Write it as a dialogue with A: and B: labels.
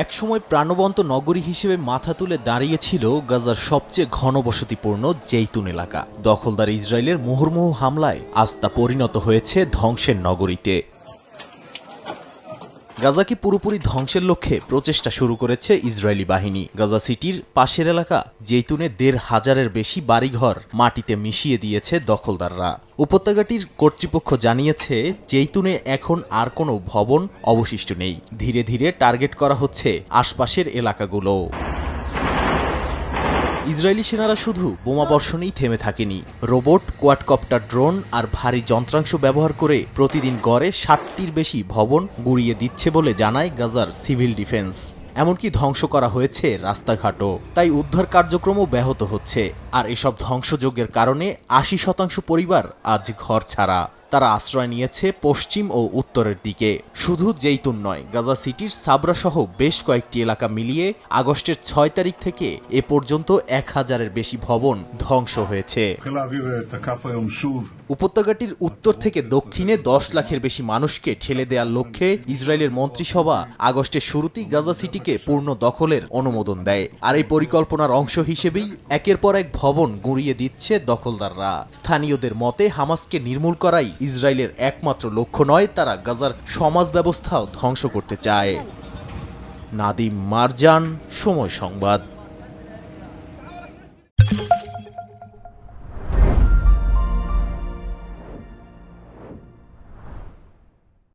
A: একসময় প্রাণবন্ত নগরী হিসেবে মাথা তুলে দাঁড়িয়েছিল গাজার সবচেয়ে ঘনবসতিপূর্ণ জেইতুন এলাকা। দখলদার ইসরায়েলের মুহুর্মুহু হামলায় আজ তা পরিণত হয়েছে ধ্বংসের নগরীতে। গাজাকে পুরোপুরি ধ্বংসের লক্ষ্যে প্রচেষ্টা শুরু করেছে ইসরায়েলি বাহিনী। গাজা সিটির পাশের এলাকা জেইতুনে ১৫০০-এর বেশি বাড়িঘর মাটিতে মিশিয়ে দিয়েছে দখলদাররা। উপত্যকাটির কর্তৃপক্ষ জানিয়েছে জেইতুনে এখন আর কোনো ভবন অবশিষ্ট নেই। ধীরে ধীরে টার্গেট করা হচ্ছে আশপাশের এলাকাগুলো। ইসরায়েলি সেনারা শুধু বোমাবর্ষণেই থেমে থাকেনি। রোবট, কোয়াডকপ্টার, ড্রোন আর ভারী যন্ত্রাংশ ব্যবহার করে প্রতিদিন গড়ে ৬০টির বেশি ভবন গুঁড়িয়ে দিচ্ছে বলে জানায় গাজার সিভিল ডিফেন্স। এমনকি ধ্বংস করা হয়েছে রাস্তাঘাটও। তাই উদ্ধার কার্যক্রমও ব্যাহত হচ্ছে। আর এসব ধ্বংসযজ্ঞের কারণে ৮০% পরিবার আজ ঘর ছাড়া। তারা আশ্রয় নিয়েছে পশ্চিম ও উত্তরের দিকে। শুধু জেইতুন নয়, গাজা সিটির সাবরা সহ বেশ কয়েকটি এলাকা মিলিয়ে আগস্টের ৬ তারিখ থেকে এ পর্যন্ত ১০০০-এর বেশি ভবন ধ্বংস হয়েছে। উপত্যকাটির উত্তর থেকে দক্ষিণে ১০ লাখের বেশি মানুষকে ঠেলে দেওয়ার লক্ষ্যে ইসরায়েলের মন্ত্রিসভা আগস্টের শুরুতেই গাজা সিটিকে পূর্ণ দখলের অনুমোদন দেয়। আর এই পরিকল্পনার অংশ হিসেবেই একের পর এক ভবন গুঁড়িয়ে দিচ্ছে দখলদাররা। স্থানীয়দের মতে হামাসকে নির্মূল করাই ইসরায়েলের একমাত্র লক্ষ্য নয়, তারা গাজার সমাজ ব্যবস্থাও ধ্বংস করতে চায়। নাদিম মারজান, সময় সংবাদ।